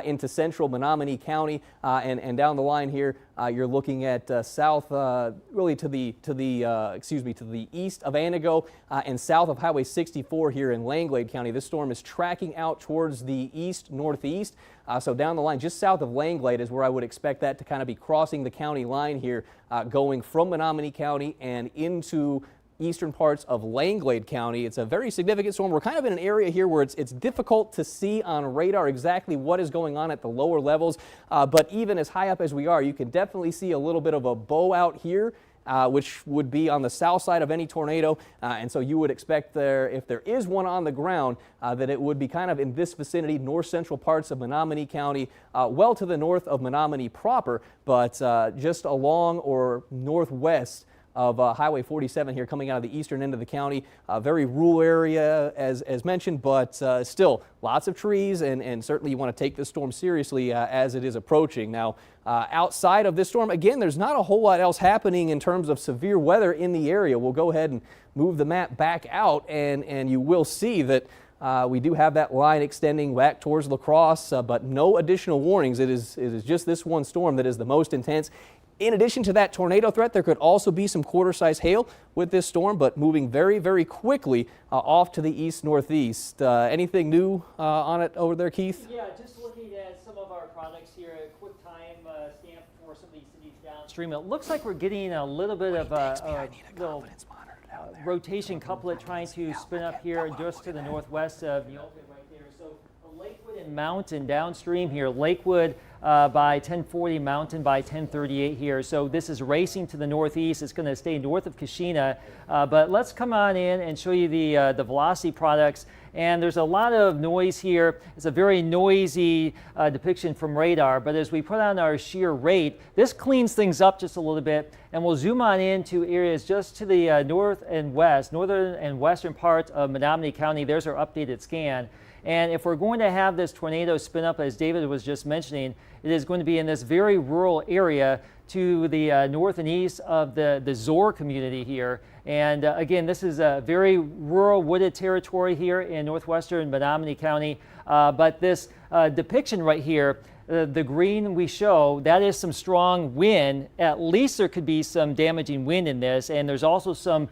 into central Menominee County, and down the line here, you're looking at south, really to the east of Antigo and south of Highway 64 here in Langlade County. This storm is tracking out towards the east northeast. So down the line, just south of Langlade is where I would expect that to kind of be crossing the county line here, going from Menominee County and into eastern parts of Langlade County. It's a very significant storm. We're kind of in an area here where it's difficult to see on radar exactly what is going on at the lower levels, but even as high up as we are, you can definitely see a little bit of a bow out here, which would be on the south side of any tornado, and so you would expect there, if there is one on the ground, that it would be kind of in this vicinity, north central parts of Menominee County, well to the north of Menominee proper, but just along or northwest of Highway 47 here, coming out of the eastern end of the county. Very rural area as mentioned, but still lots of trees, and certainly you want to take this storm seriously as it is approaching. Now, outside of this storm, again, there's not a whole lot else happening in terms of severe weather in the area. We'll go ahead and move the map back out, and you will see that we do have that line extending back towards La Crosse, but no additional warnings. It is just this one storm that is the most intense. In addition to that tornado threat, there could also be some quarter-size hail with this storm, but moving very, very quickly off to the east-northeast. Anything new on it over there, Keith? Yeah, just looking at some of our products here, a quick time stamp for some of these cities downstream. It looks like we're getting a little bit of a little rotation couplet trying to spin up here just to the northwest of the open right there. So Lakewood and Mountain downstream here. Lakewood by 1040, Mountain by 1038 here. So this is racing to the northeast. It's going to stay north of Kashina. But let's come on in and show you the velocity products. And there's a lot of noise here. It's a very noisy depiction from radar. But as we put on our shear rate, this cleans things up just a little bit. And we'll zoom on into areas just to the northern and western parts of Menominee County. There's our updated scan. And if we're going to have this tornado spin up, as David was just mentioning, it is going to be in this very rural area to the north and east of the Zor community here. And again, this is a very rural wooded territory here in northwestern Menominee County. But this depiction right here, the green we show, that is some strong wind. At least there could be some damaging wind in this, and there's also some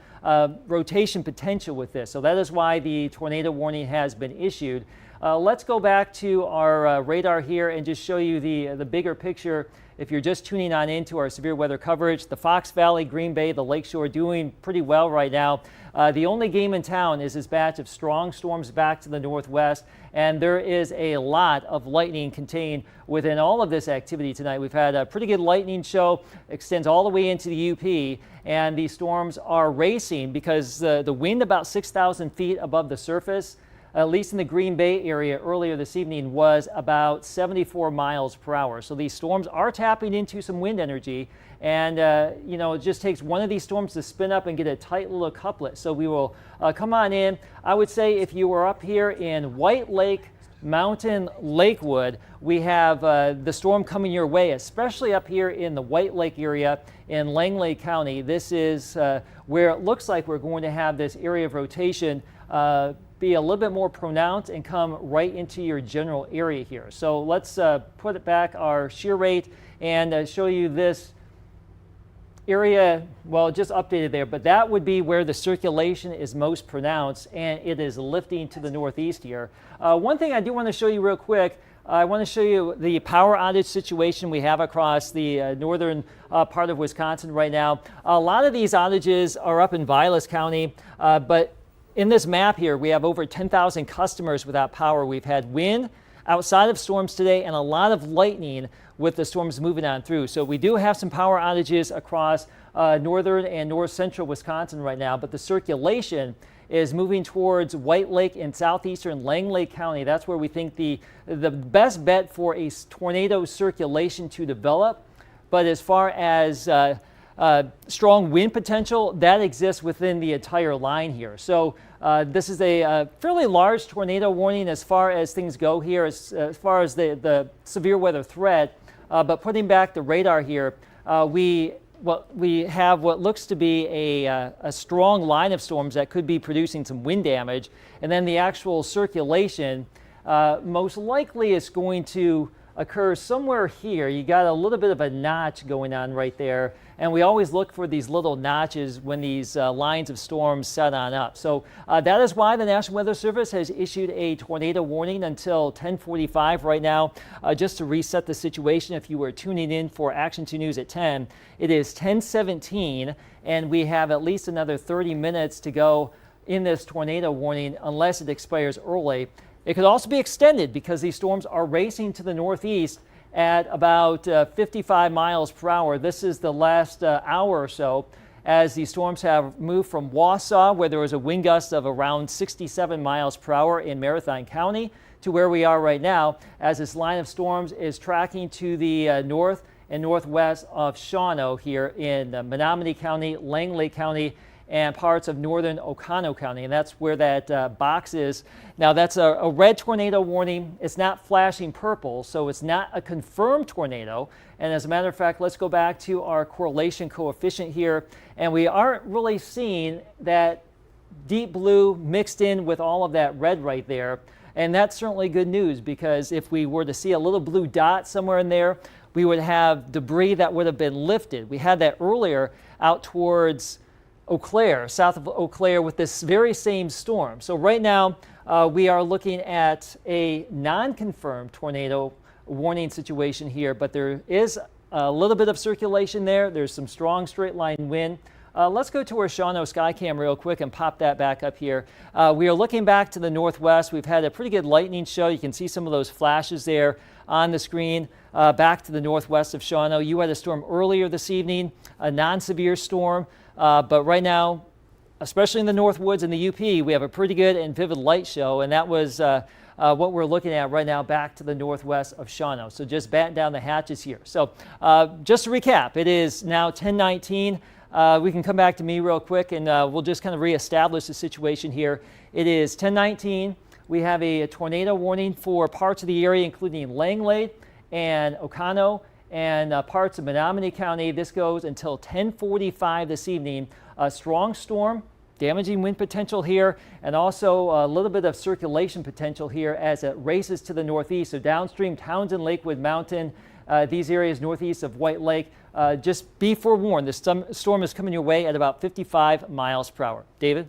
rotation potential with this. So that is why the tornado warning has been issued. Let's go back to our radar here and just show you the bigger picture. If you're just tuning on into our severe weather coverage, the Fox Valley, Green Bay, the Lakeshore doing pretty well right now. The only game in town is this batch of strong storms back to the northwest, and there is a lot of lightning contained within all of this activity tonight. We've had a pretty good lightning show, extends all the way into the UP, and these storms are racing because the wind about 6,000 feet above the surface, at least in the Green Bay area earlier this evening, was about 74 miles per hour. So these storms are tapping into some wind energy, and you know, it just takes one of these storms to spin up and get a tight little couplet. So we will come on in. I would say if you were up here in White Lake, Mountain, Lakewood, we have the storm coming your way, especially up here in the White Lake area in Langlade County. This is where it looks like we're going to have this area of rotation be a little bit more pronounced and come right into your general area here. So let's put it back our shear rate and show you this area, well, just updated there, but that would be where the circulation is most pronounced, and it is lifting to the northeast here. One thing I do want to show you real quick, I want to show you the power outage situation we have across the northern part of Wisconsin right now. A lot of these outages are up in Vilas County, but in this map here, we have over 10,000 customers without power. We've had wind outside of storms today and a lot of lightning with the storms moving on through. So we do have some power outages across northern and north central Wisconsin right now, but the circulation is moving towards White Lake and southeastern Langlade County. That's where we think the best bet for a tornado circulation to develop. But as far as strong wind potential, that exists within the entire line here. So this is a fairly large tornado warning as far as things go here, as far as the severe weather threat. But putting back the radar here, we have what looks to be a strong line of storms that could be producing some wind damage, and then the actual circulation most likely it's going to occur somewhere here. You got a little bit of a notch going on right there, and we always look for these little notches when these lines of storms set on up. So that is why the National Weather Service has issued a tornado warning until 10:45 right now. Just to reset the situation, if you were tuning in for Action 2 News at 10, it is 10:17, and we have at least another 30 minutes to go in this tornado warning unless it expires early. It could also be extended because these storms are racing to the northeast at about 55 miles per hour. This is the last hour or so as these storms have moved from Wausau, where there was a wind gust of around 67 miles per hour in Marathon County, to where we are right now as this line of storms is tracking to the north and northwest of Shawano here in Menominee County, Langley County, and parts of northern Oconto County, and that's where that box is. Now that's a red tornado warning. It's not flashing purple, so it's not a confirmed tornado. And as a matter of fact, let's go back to our correlation coefficient here, and we aren't really seeing that deep blue mixed in with all of that red right there. And that's certainly good news, because if we were to see a little blue dot somewhere in there, we would have debris that would have been lifted. We had that earlier out towards Eau Claire, south of Eau Claire, with this very same storm. So right now we are looking at a non-confirmed tornado warning situation here, but there is a little bit of circulation there. There's some strong straight line wind. Let's go to our Shawano Skycam real quick and pop that back up here. We are looking back to the northwest. We've had a pretty good lightning show. You can see some of those flashes there on the screen. Back to the northwest of Shawano. You had a storm earlier this evening, a non-severe storm. But right now, especially in the North Woods and the UP, we have a pretty good and vivid light show, and that was what we're looking at right now back to the northwest of Shawano. So just batten down the hatches here. So just to recap, it is now 10:19. We can come back to me real quick, and we'll just kind of reestablish the situation here. It is 10:19. We have a tornado warning for parts of the area, including Langley and Oconto, and parts of Menominee County. This goes until 10:45 this evening. A strong storm, damaging wind potential here, and also a little bit of circulation potential here as it races to the northeast. So downstream Townsend, Lakewood Mountain, these areas northeast of White Lake, just be forewarned. This storm is coming your way at about 55 miles per hour. David?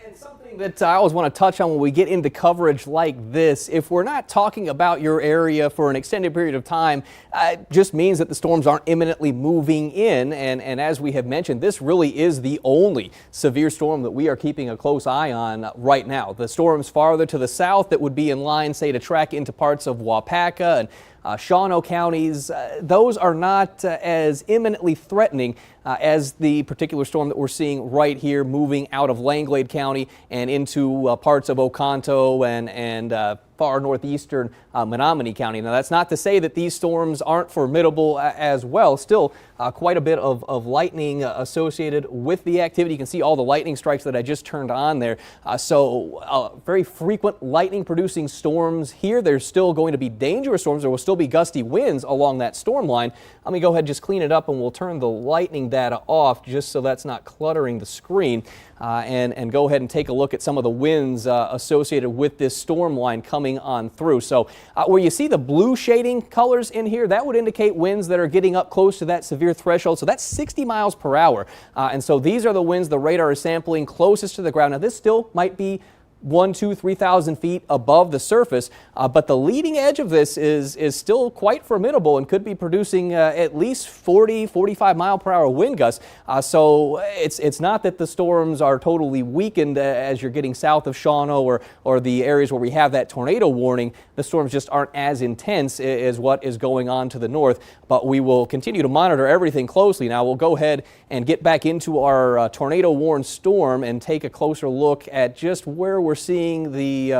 And something that I always want to touch on when we get into coverage like this, if we're not talking about your area for an extended period of time, it just means that the storms aren't imminently moving in. And as we have mentioned, this really is the only severe storm that we are keeping a close eye on right now. The storms farther to the south that would be in line, say, to track into parts of Waupaca and Shawano counties, those are not as imminently threatening as the particular storm that we're seeing right here moving out of Langlade County and into parts of Oconto and far northeastern Menominee County. Now, that's not to say that these storms aren't formidable as well. Still, quite a bit of lightning associated with the activity. You can see all the lightning strikes that I just turned on there. So very frequent lightning-producing storms here. There's still going to be dangerous storms. There will still be gusty winds along that storm line. Let me go ahead and just clean it up, and we'll turn the lightning data off just so that's not cluttering the screen. And go ahead and take a look at some of the winds associated with this storm line coming on through. So where you see the blue shading colors in here, that would indicate winds that are getting up close to that severe threshold. So that's 60 miles per hour. And so these are the winds the radar is sampling closest to the ground. Now, this still might be 1,000, 2,000, 3,000 feet above the surface, but the leading edge of this is still quite formidable and could be producing at least 40, 45 mile per hour wind gusts. So it's not that the storms are totally weakened as you're getting south of Shawano or the areas where we have that tornado warning. The storms just aren't as intense as what is going on to the north, but we will continue to monitor everything closely. Now we'll go ahead and get back into our tornado warned storm and take a closer look at just where we're seeing the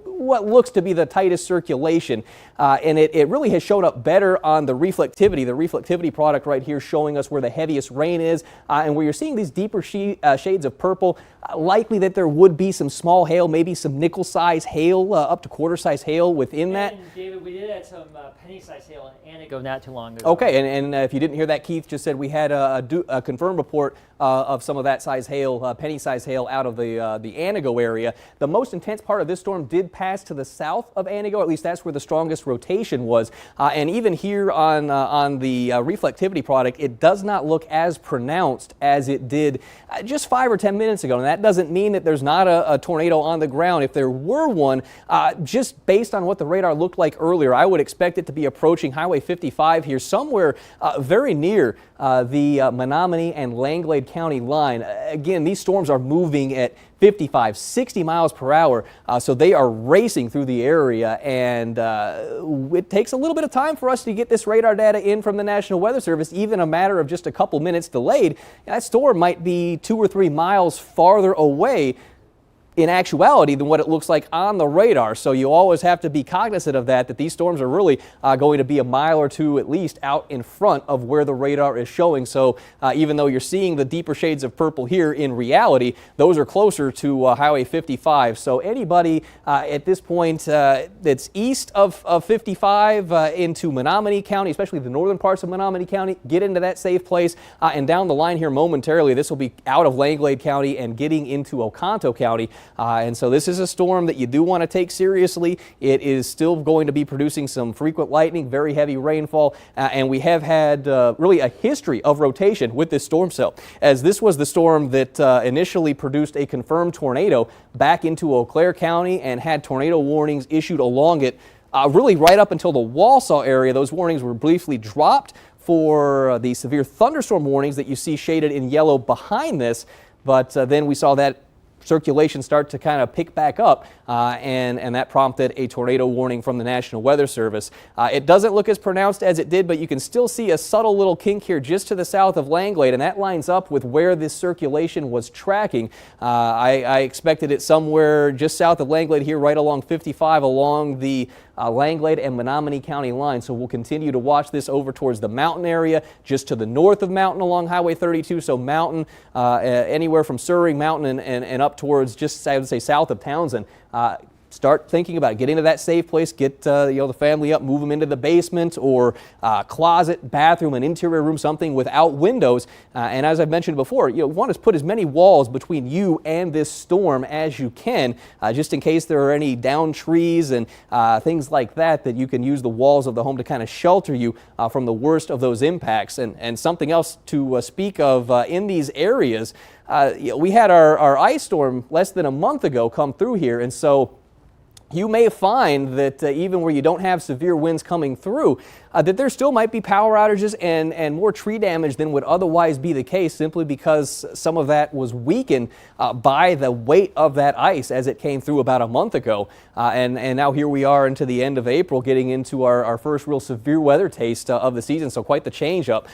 what looks to be the tightest circulation, and it really has showed up better on the reflectivity product right here, showing us where the heaviest rain is, and where you're seeing these deeper shades of purple. Likely that there would be some small hail, maybe some nickel-size hail, up to quarter-size hail within that. And David, we did have some penny-size hail in Antigo not too long ago. Okay, and if you didn't hear that, Keith just said we had a confirmed report of some of that size hail, penny-size hail out of the Antigo area. The most intense part of this storm did pass pass to the south of Anago. At least that's where the strongest rotation was. And even here on the reflectivity product, it does not look as pronounced as it did just 5 or 10 minutes ago. And that doesn't mean that there's not a tornado on the ground. If there were one, just based on what the radar looked like earlier, I would expect it to be approaching Highway 55 here, somewhere very near the Menominee and Langlade County line. Again, these storms are moving at 55, 60 miles per hour, so they are racing through the area, and it takes a little bit of time for us to get this radar data in from the National Weather Service, even a matter of just a couple minutes delayed. That storm might be 2 or 3 miles farther away in actuality than what it looks like on the radar. So you always have to be cognizant of that these storms are really going to be a mile or two at least out in front of where the radar is showing. So even though you're seeing the deeper shades of purple here, in reality, those are closer to Highway 55. So anybody at this point that's east of 55 into Menominee County, especially the northern parts of Menominee County, get into that safe place. And down the line here momentarily, this will be out of Langlade County and getting into Oconto County. And so this is a storm that you do want to take seriously. It is still going to be producing some frequent lightning, very heavy rainfall, and we have had really a history of rotation with this storm cell, as this was the storm that initially produced a confirmed tornado back into Eau Claire County and had tornado warnings issued along it really right up until the Walsall area. Those warnings were briefly dropped for the severe thunderstorm warnings that you see shaded in yellow behind this, but then we saw that circulation start to kind of pick back up, and that prompted a tornado warning from the National Weather Service. It doesn't look as pronounced as it did, but you can still see a subtle little kink here just to the south of Langlade, and that lines up with where this circulation was tracking. I expected it somewhere just south of Langlade here, right along 55, along the Langlade and Menominee County line. So we'll continue to watch this over towards the Mountain area, just to the north of Mountain along Highway 32. So Mountain, anywhere from Surrey, Mountain, and up towards just, I would say, south of Townsend. Start thinking about getting to that safe place, get the family up, move them into the basement or closet, bathroom, an interior room, something without windows. And as I've mentioned before, you want to put as many walls between you and this storm as you can, just in case there are any downed trees and things like that, that you can use the walls of the home to kind of shelter you from the worst of those impacts. And something else to speak of in these areas, we had our ice storm less than a month ago come through here, and so you may find that even where you don't have severe winds coming through, that there still might be power outages and more tree damage than would otherwise be the case, simply because some of that was weakened by the weight of that ice as it came through about a month ago. And now here we are into the end of April, getting into our first real severe weather taste of the season, so quite the change up.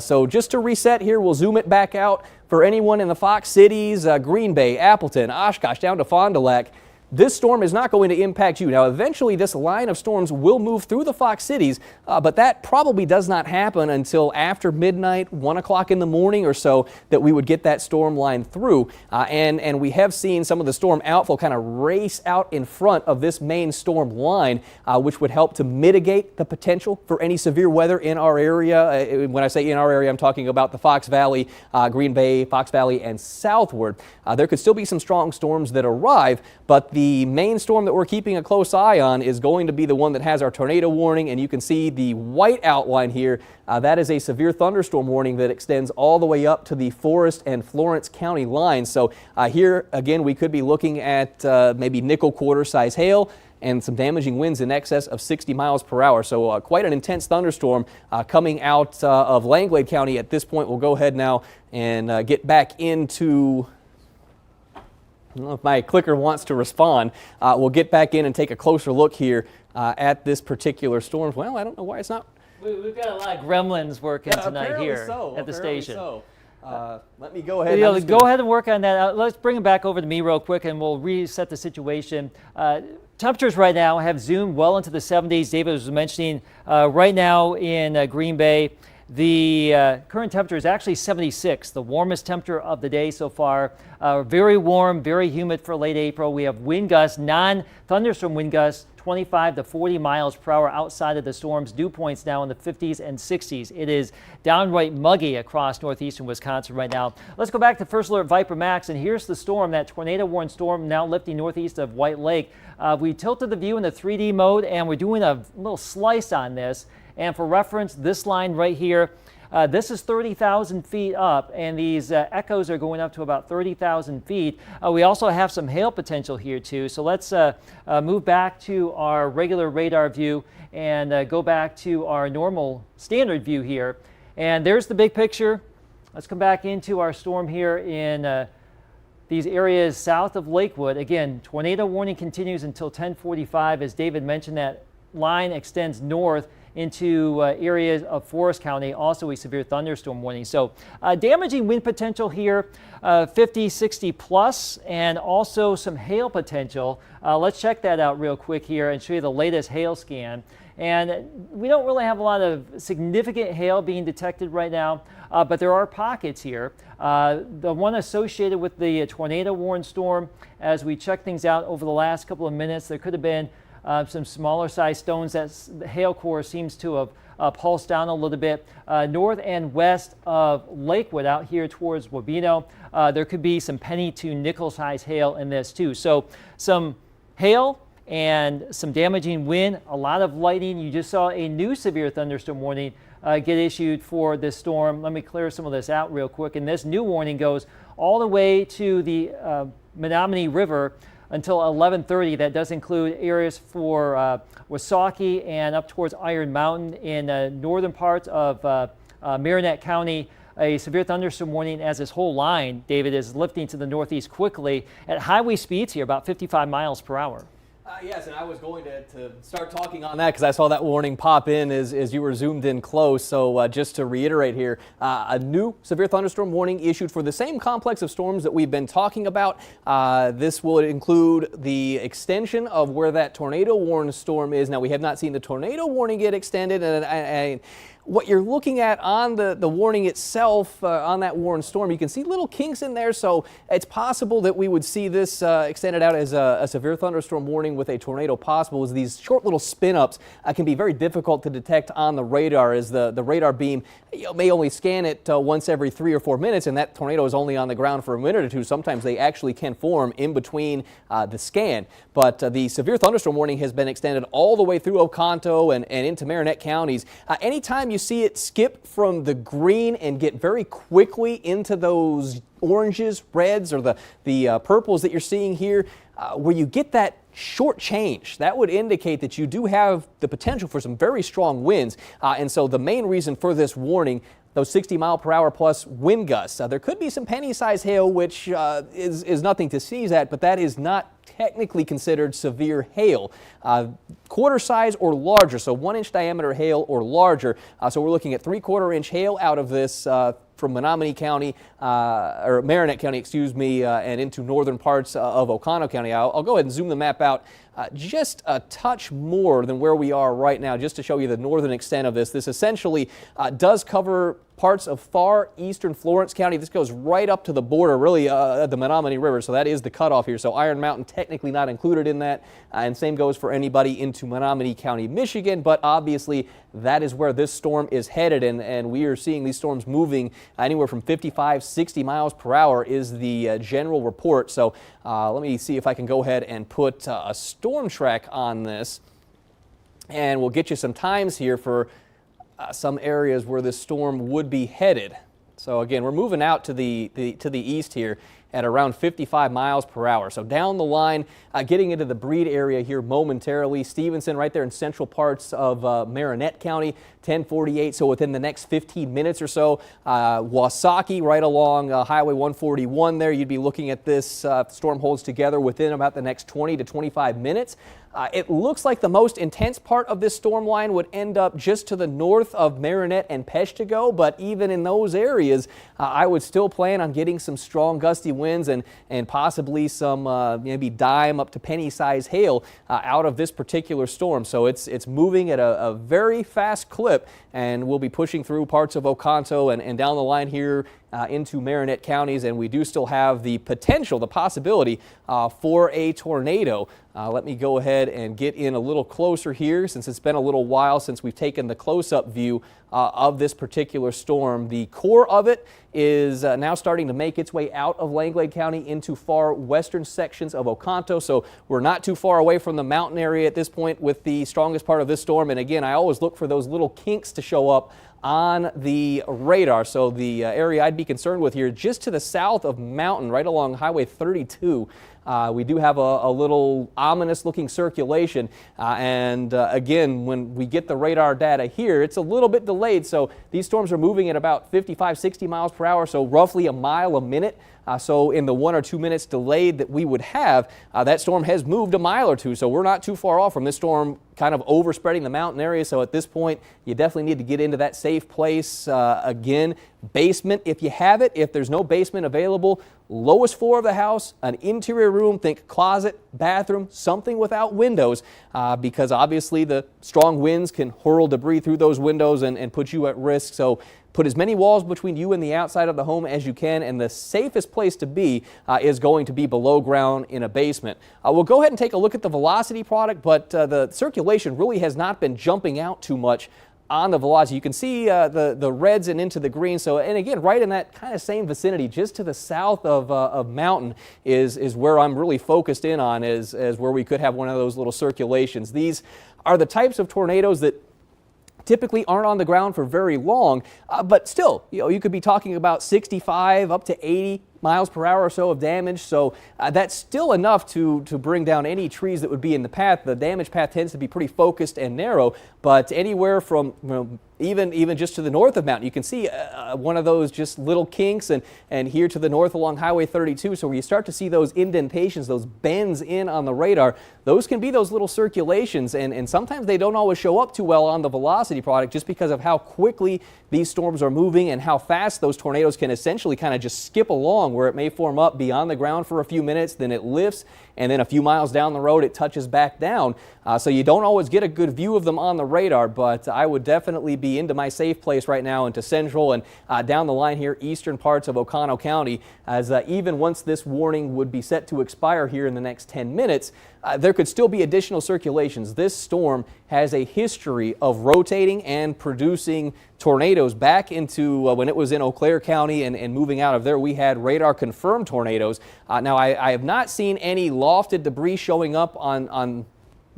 So just to reset here, we'll zoom it back out for anyone in the Fox Cities, Green Bay, Appleton, Oshkosh, down to Fond du Lac. This storm is not going to impact you. Now, eventually this line of storms will move through the Fox Cities, but that probably does not happen until after midnight, 1 o'clock in the morning or so, that we would get that storm line through. And we have seen some of the storm outflow kind of race out in front of this main storm line, which would help to mitigate the potential for any severe weather in our area. When I say in our area, I'm talking about the Fox Valley, Green Bay, Fox Valley, and southward. There could still be some strong storms that arrive, but the main storm that we're keeping a close eye on is going to be the one that has our tornado warning, and you can see the white outline here. That is a severe thunderstorm warning that extends all the way up to the Forest and Florence County line. So here again, we could be looking at maybe nickel quarter size hail and some damaging winds in excess of 60 miles per hour. So quite an intense thunderstorm coming out of Langlade County at this point. We'll go ahead now and get back into, I don't know if my clicker wants to respond. We'll get back in and take a closer look here at this particular storm. Well, I don't know why it's not. We've got a lot of gremlins working tonight here at the station. So. Let me go ahead. Go ahead and work on that. Let's bring it back over to me real quick, and we'll reset the situation. Temperatures right now have zoomed well into the 70s. David was mentioning right now in Green Bay, The current temperature is actually 76, the warmest temperature of the day so far. Very warm, very humid for late April. We have wind gusts, non-thunderstorm wind gusts, 25 to 40 miles per hour outside of the storm's dew points now in the 50s and 60s. It is downright muggy across northeastern Wisconsin right now. Let's go back to First Alert Viper Max, and here's the storm, that tornado-warned storm now lifting northeast of White Lake. We tilted the view into 3D mode, and we're doing a little slice on this. And for reference, this line right here, this is 30,000 feet up, and these echoes are going up to about 30,000 feet. We also have some hail potential here too. So let's move back to our regular radar view and go back to our normal standard view here. And there's the big picture. Let's come back into our storm here in these areas south of Lakewood. Again, tornado warning continues until 10:45. As David mentioned, that line extends north into areas of Forest County, also a severe thunderstorm warning. So damaging wind potential here, 50, 60 plus, and also some hail potential. Let's check that out real quick here and show you the latest hail scan. And we don't really have a lot of significant hail being detected right now, but there are pockets here. The one associated with the tornado warned storm, as we check things out over the last couple of minutes, there could have been some smaller size stones that the hail core seems to have pulsed down a little bit. North and west of Lakewood out here towards Wabeno, there could be some penny to nickel size hail in this too. So some hail and some damaging wind, a lot of lightning. You just saw a new severe thunderstorm warning get issued for this storm. Let me clear some of this out real quick. And this new warning goes all the way to the Menominee River until 11:30. That does include areas for Wasaki and up towards Iron Mountain in northern parts of Marinette County. A severe thunderstorm warning as this whole line, David, is lifting to the northeast quickly at highway speeds here, about 55 miles per hour. Yes, and I was going to start talking on that because I saw that warning pop in as you were zoomed in close. So just to reiterate here, a new severe thunderstorm warning issued for the same complex of storms that we've been talking about. This will include the extension of where that tornado warned storm is. Now, we have not seen the tornado warning get extended, and what you're looking at on the warning itself, on that warned storm, you can see little kinks in there, so it's possible that we would see this extended out as a severe thunderstorm warning with a tornado possible, as these short little spin-ups can be very difficult to detect on the radar, as the radar beam may only scan it once every 3 or 4 minutes, and that tornado is only on the ground for a minute or two. Sometimes they actually can form in between the scan. But the severe thunderstorm warning has been extended all the way through Oconto and into Marinette counties. Anytime you see it skip from the green and get very quickly into those oranges, reds, or the purples that you're seeing here, where you get that short change, that would indicate that you do have the potential for some very strong winds. And so the main reason for this warning, those 60 mile per hour plus wind gusts. There could be some penny-sized hail, which is nothing to sneeze at, but that is not technically considered severe hail. Quarter size or larger, so 1-inch diameter hail or larger. So we're looking at 3/4 inch hail out of this from Menominee County, or Marinette County, excuse me, and into northern parts of Oconto County. I'll go ahead and zoom the map out just a touch more than where we are right now, just to show you the northern extent of this. This essentially does cover parts of far eastern Florence County. This goes right up to the border, really, at the Menominee River, so that is the cutoff here. So Iron Mountain technically not included in that, and same goes for anybody into Menominee County, Michigan, but obviously that is where this storm is headed, and we are seeing these storms moving anywhere from 55, 60 miles per hour is the general report. So let me see if I can go ahead and put a storm track on this, and we'll get you some times here for some areas where this storm would be headed. So again, we're moving out to the east here at around 55 miles per hour. So down the line, getting into the Breed area here momentarily. Stevenson right there in central parts of Marinette County, 10:48. So within the next 15 minutes or so, Wasaki right along Highway 141 there, you'd be looking at this storm holds together within about the next 20 to 25 minutes. It looks like the most intense part of this storm line would end up just to the north of Marinette and Peshtigo, but even in those areas, I would still plan on getting some strong gusty winds winds and possibly some maybe dime up to penny size hail out of this particular storm. So it's moving at a very fast clip, and we'll be pushing through parts of Oconto and down the line here into Marinette counties, and we do still have the potential, the possibility for a tornado. Let me go ahead and get in a little closer here, since it's been a little while since we've taken the close-up view of this particular storm. The core of it is now starting to make its way out of Langlade County into far western sections of Oconto, so we're not too far away from the mountain area at this point with the strongest part of this storm. And again, I always look for those little kinks to show up on the radar. So the area I'd be concerned with here, just to the south of Mountain, right along Highway 32, we do have a little ominous looking circulation, and again, when we get the radar data here, it's a little bit delayed, so these storms are moving at about 55-60 miles per hour, so roughly a mile a minute. So in the 1 or 2 minutes delayed that we would have, that storm has moved a mile or two, so we're not too far off from this storm kind of overspreading the mountain area. So at this point, you definitely need to get into that safe place. Again, basement if you have it. If there's no basement available, lowest floor of the house, an interior room, think closet, bathroom, something without windows, because obviously the strong winds can hurl debris through those windows and put you at risk. So put as many walls between you and the outside of the home as you can, and the safest place to be is going to be below ground in a basement. We'll go ahead and take a look at the velocity product, but the circulation really has not been jumping out too much on the velocity. You can see the reds and into the green. So, and again, right in that kind of same vicinity, just to the south of Mountain is where I'm really focused in on, as where we could have one of those little circulations. These are the types of tornadoes that typically aren't on the ground for very long, but still, you could be talking about 65 up to 80 miles per hour or so of damage. So that's still enough to bring down any trees that would be in the path. The damage path tends to be pretty focused and narrow, but anywhere from even just to the north of Mountain, you can see one of those just little kinks, and here to the north along Highway 32. So where you start to see those indentations, those bends in on the radar, those can be those little circulations, and sometimes they don't always show up too well on the velocity product, just because of how quickly these storms are moving and how fast those tornadoes can essentially kind of just skip along, where it may form up beyond the ground for a few minutes, then it lifts, and then a few miles down the road it touches back down. So you don't always get a good view of them on the radar, but I would definitely be into my safe place right now into central and down the line here, eastern parts of Oconto County, as even once this warning would be set to expire here in the next 10 minutes, there could still be additional circulations. This storm has a history of rotating and producing tornadoes back into when it was in Eau Claire County and moving out of there. We had radar confirmed tornadoes. Now I have not seen any lofted debris showing up on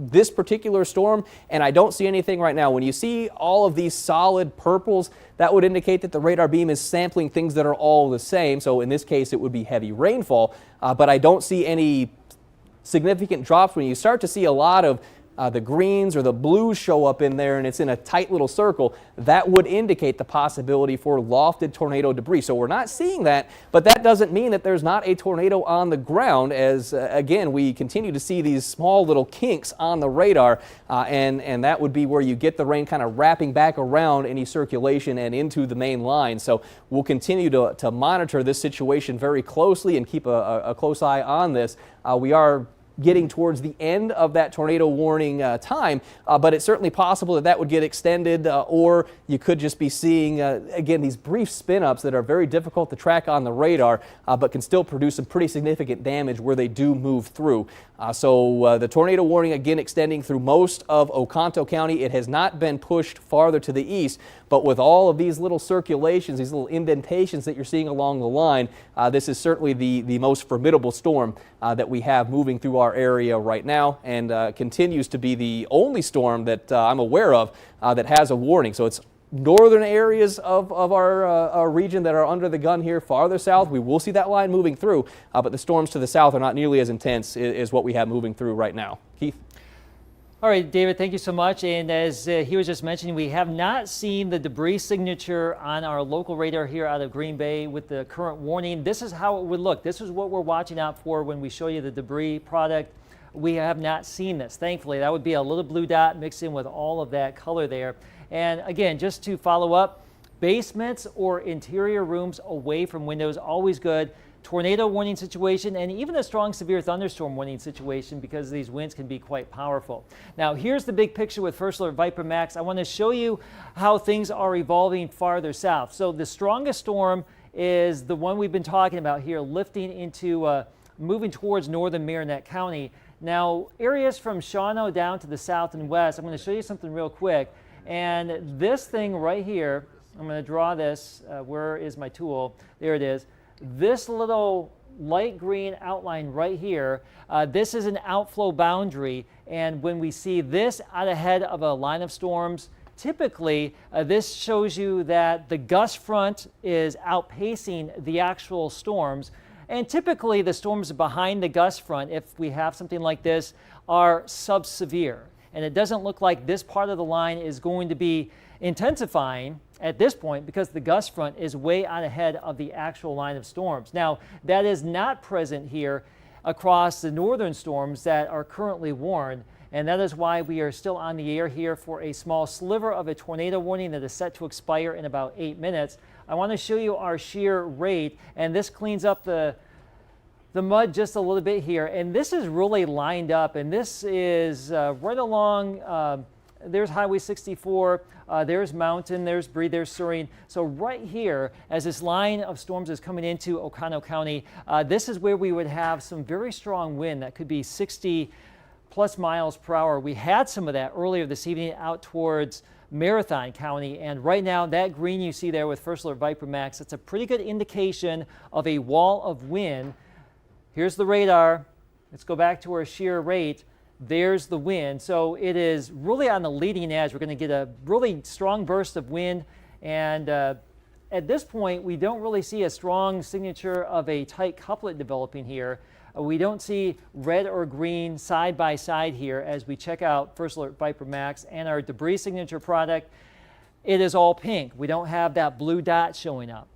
this particular storm, and I don't see anything right now. When you see all of these solid purples, that would indicate that the radar beam is sampling things that are all the same. So in this case, it would be heavy rainfall, but I don't see any significant drops. When you start to see a lot of the greens or the blues show up in there and it's in a tight little circle, that would indicate the possibility for lofted tornado debris. So we're not seeing that, but that doesn't mean that there's not a tornado on the ground, as again, we continue to see these small little kinks on the radar, and that would be where you get the rain kind of wrapping back around any circulation and into the main line. So we'll continue to monitor this situation very closely and keep a close eye on this. We are getting towards the end of that tornado warning time, but it's certainly possible that that would get extended, or you could just be seeing, again, these brief spin-ups that are very difficult to track on the radar, but can still produce some pretty significant damage where they do move through. So the tornado warning, again, extending through most of Oconto County. It has not been pushed farther to the east, but with all of these little circulations, these little indentations that you're seeing along the line, this is certainly the most formidable storm that we have moving through our area right now, and continues to be the only storm that I'm aware of that has a warning. So it's northern areas of our region that are under the gun here. Farther south, we will see that line moving through, but the storms to the south are not nearly as intense is what we have moving through right now. Keith? All right, David, thank you so much. And as he was just mentioning, we have not seen the debris signature on our local radar here out of Green Bay with the current warning. This is how it would look. This is what we're watching out for when we show you the debris product. We have not seen this. Thankfully, that would be a little blue dot mixed in with all of that color there. And again, just to follow up, basements or interior rooms away from windows, always good. tornado warning situation and even a strong severe thunderstorm warning situation because these winds can be quite powerful. Now here's the big picture with First Alert Viper Max. I want to show you how things are evolving farther south. So the strongest storm is the one we've been talking about here, lifting into moving towards northern Marinette County. Now areas from Shawano down to the south and west, I'm going to show you something real quick. And this thing right here, I'm going to draw this. Where is my tool? There it is. This little light green outline right here, this is an outflow boundary. And when we see this out ahead of a line of storms, typically this shows you that the gust front is outpacing the actual storms. And typically the storms behind the gust front, if we have something like this, are sub-severe. And it doesn't look like this part of the line is going to be intensifying at this point because the gust front is way out ahead of the actual line of storms. Now, that is not present here across the northern storms that are currently warned, and that is why we are still on the air here for a small sliver of a tornado warning that is set to expire in about 8 minutes. I want to show you our shear rate, and this cleans up the mud just a little bit here, and this is really lined up, and this is right along, there's Highway 64, there's Mountain, there's Bree, there's Surrey. So right here, as this line of storms is coming into Oconto County, this is where we would have some very strong wind that could be 60 plus miles per hour. We had some of that earlier this evening out towards Marathon County, and right now that green you see there with First Alert Viper Max, it's a pretty good indication of a wall of wind. Here's the radar. Let's go back to our shear rate. There's the wind. So it is really on the leading edge. We're going to get a really strong burst of wind. And at this point, we don't really see a strong signature of a tight couplet developing here. We don't see red or green side by side here as we check out First Alert Viper Max and our debris signature product. It is all pink. We don't have that blue dot showing up.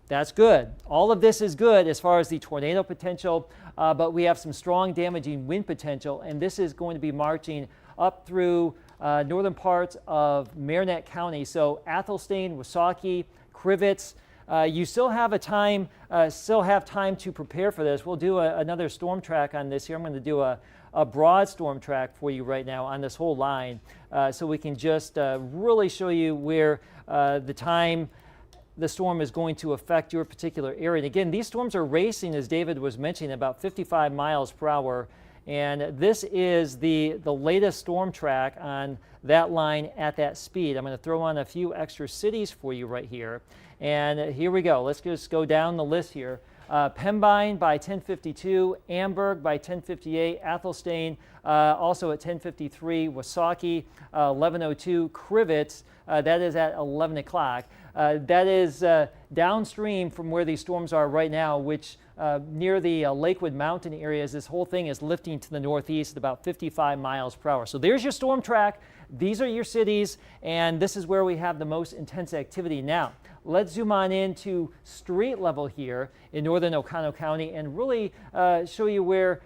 That's good. All of this is good as far as the tornado potential, but we have some strong damaging wind potential, and this is going to be marching up through northern parts of Marinette County. So Athelstan, Wasaki, Crivets, you still have time to prepare for this. We'll do another storm track on this here. I'm going to do a broad storm track for you right now on this whole line, so we can just really show you where the time the storm is going to affect your particular area. And again, these storms are racing, as David was mentioning, about 55 miles per hour. And this is the latest storm track on that line at that speed. I'm going to throw on a few extra cities for you right here. And here we go. Let's just go down the list here. Pembine by 10:52, Amberg by 10:58, Athelstan also at 10:53, Wasaki 11:02, Crivets that is at 11 o'clock. That is downstream from where these storms are right now, which near the Lakewood Mountain areas, this whole thing is lifting to the northeast at about 55 miles per hour. So there's your storm track. These are your cities, and this is where we have the most intense activity. Now, let's zoom on into street level here in northern Oconto County and really show you where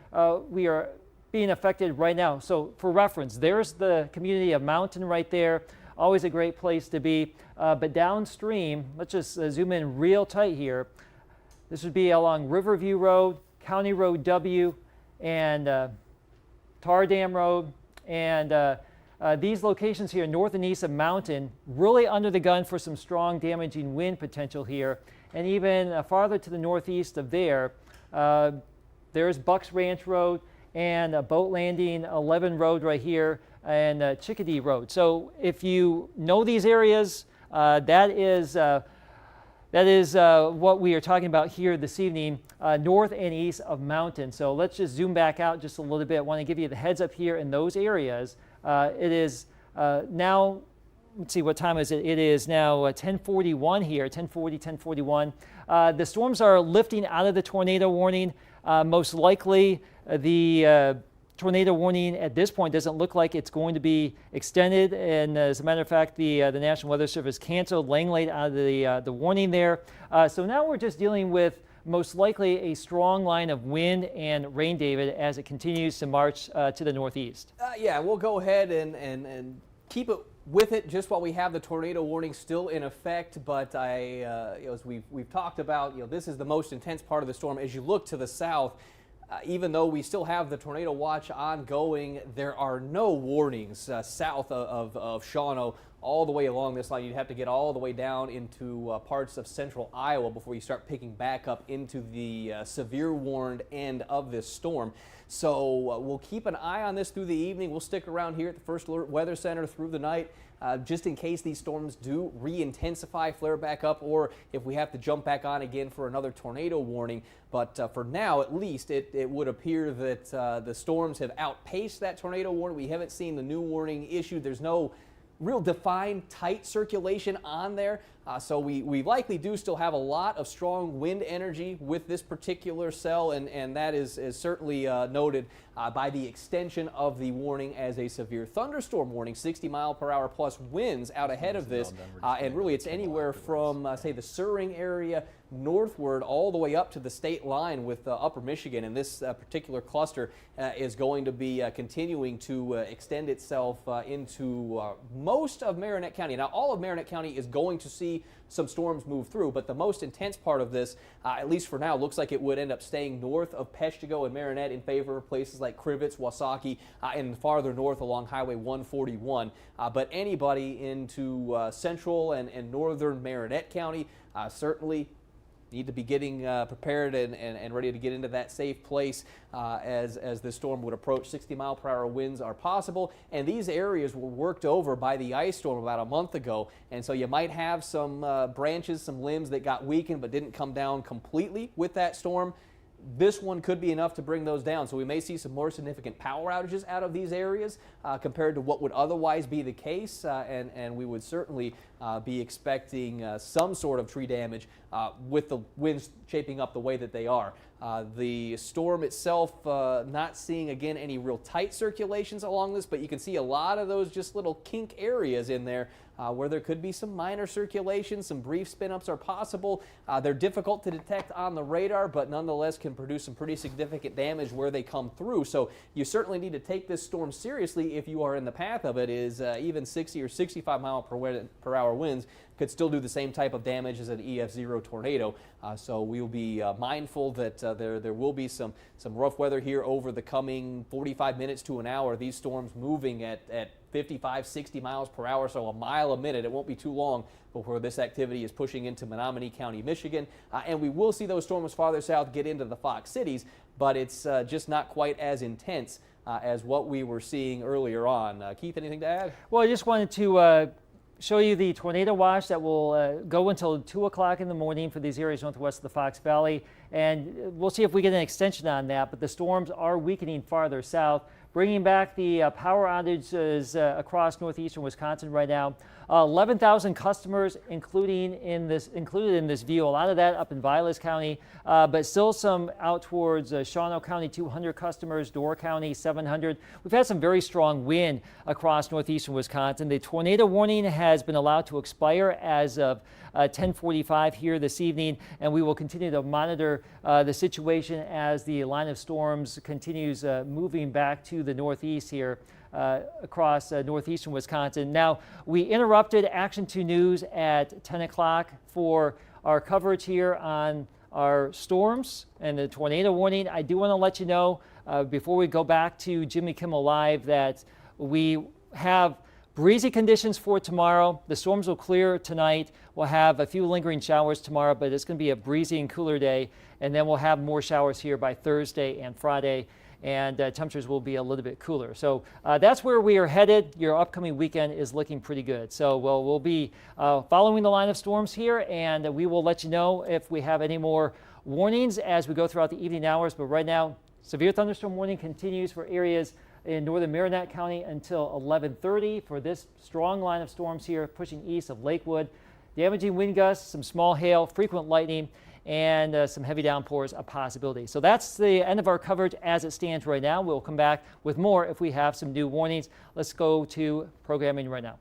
we are being affected right now. So for reference, there's the community of Mountain right there. Always a great place to be. But downstream, let's just zoom in real tight here. This would be along Riverview Road, County Road W, and Tar Dam Road. And these locations here, north and east of Mountain, really under the gun for some strong damaging wind potential here. And even farther to the northeast of there, there's Bucks Ranch Road and Boat Landing 11 Road right here, and Chickadee Road. So if you know these areas, that is what we are talking about here this evening, north and east of Mountain. So let's just zoom back out just a little bit. I want to give you the heads up here in those areas. It is now, let's see, what time is it? It is now 10:41 here, 10:40, 10:41. The storms are lifting out of the tornado warning. Most likely the tornado warning at this point doesn't look like it's going to be extended, and as a matter of fact, the National Weather Service canceled Langlade out of the warning there. So now we're just dealing with most likely a strong line of wind and rain, David, as it continues to march to the northeast. Yeah, we'll go ahead and keep it with it, just while we have the tornado warning still in effect, but as we've talked about, this is the most intense part of the storm. As you look to the south, even though we still have the tornado watch ongoing, there are no warnings south of Shawano all the way along this line. You'd have to get all the way down into parts of central Iowa before you start picking back up into the severe warned end of this storm. So we'll keep an eye on this through the evening. We'll stick around here at the First Alert Weather Center through the night, just in case these storms do re-intensify, flare back up, or if we have to jump back on again for another tornado warning. But for now, at least, it would appear that the storms have outpaced that tornado warning. We haven't seen the new warning issued. There's no real defined tight circulation on there. So we likely do still have a lot of strong wind energy with this particular cell, and that is certainly noted by the extension of the warning as a severe thunderstorm warning. 60-mile-per-hour plus winds out ahead of this, and really it's anywhere from, say, the Suring area northward all the way up to the state line with upper Michigan, and this particular cluster is going to be continuing to extend itself into most of Marinette County. Now, all of Marinette County is going to see some storms move through, but the most intense part of this, at least for now, looks like it would end up staying north of Peshtigo and Marinette in favor of places like Crivitz, Wasaki, and farther north along Highway 141. But anybody into central and northern Marinette County certainly need to be getting prepared and ready to get into that safe place as this storm would approach. 60-mile-per-hour winds are possible, and these areas were worked over by the ice storm about a month ago, and so you might have some branches, some limbs that got weakened but didn't come down completely with that storm. This one could be enough to bring those down, so we may see some more significant power outages out of these areas compared to what would otherwise be the case, and we would certainly be expecting some sort of tree damage with the winds shaping up the way that they are. The storm itself not seeing, again, any real tight circulations along this, but you can see a lot of those just little kink areas in there where there could be some minor circulation. Some brief spin-ups are possible. They're difficult to detect on the radar, but nonetheless can produce some pretty significant damage where they come through. So you certainly need to take this storm seriously if you are in the path of it. Is even 60 or 65-mile-per-hour winds could still do the same type of damage as an EF0 tornado. So we'll be mindful that there will be some rough weather here over the coming 45 minutes to an hour. These storms moving at 55, 60 miles per hour, so a mile a minute. It won't be too long before this activity is pushing into Menominee County, Michigan. And we will see those storms farther south get into the Fox cities, but it's just not quite as intense as what we were seeing earlier on. Keith, anything to add? Well, I just wanted to show you the tornado watch that will go until 2 o'clock in the morning for these areas northwest of the Fox Valley. And we'll see if we get an extension on that. But the storms are weakening farther south, bringing back the power outages across northeastern Wisconsin right now. 11,000 customers included in this view. A lot of that up in Vilas County, but still some out towards Shawano County, 200 customers, Door County, 700. We've had some very strong wind across northeastern Wisconsin. The tornado warning has been allowed to expire as of 10:45 here this evening, and we will continue to monitor the situation as the line of storms continues moving back to the northeast here across northeastern Wisconsin. Now, we interrupted Action 2 News at 10 o'clock for our coverage here on our storms and the tornado warning. I do want to let you know before we go back to Jimmy Kimmel Live that we have breezy conditions for tomorrow. The storms will clear tonight. We'll have a few lingering showers tomorrow, but it's going to be a breezy and cooler day. And then we'll have more showers here by Thursday and Friday, and temperatures will be a little bit cooler. So that's where we are headed. Your upcoming weekend is looking pretty good. So we'll be following the line of storms here, and we will let you know if we have any more warnings as we go throughout the evening hours. But right now, severe thunderstorm warning continues for areas in northern Marinette County until 11:30 for this strong line of storms here pushing east of Lakewood. Damaging wind gusts, some small hail, frequent lightning, and some heavy downpours a possibility. So that's the end of our coverage as it stands right now. We'll come back with more if we have some new warnings. Let's go to programming right now.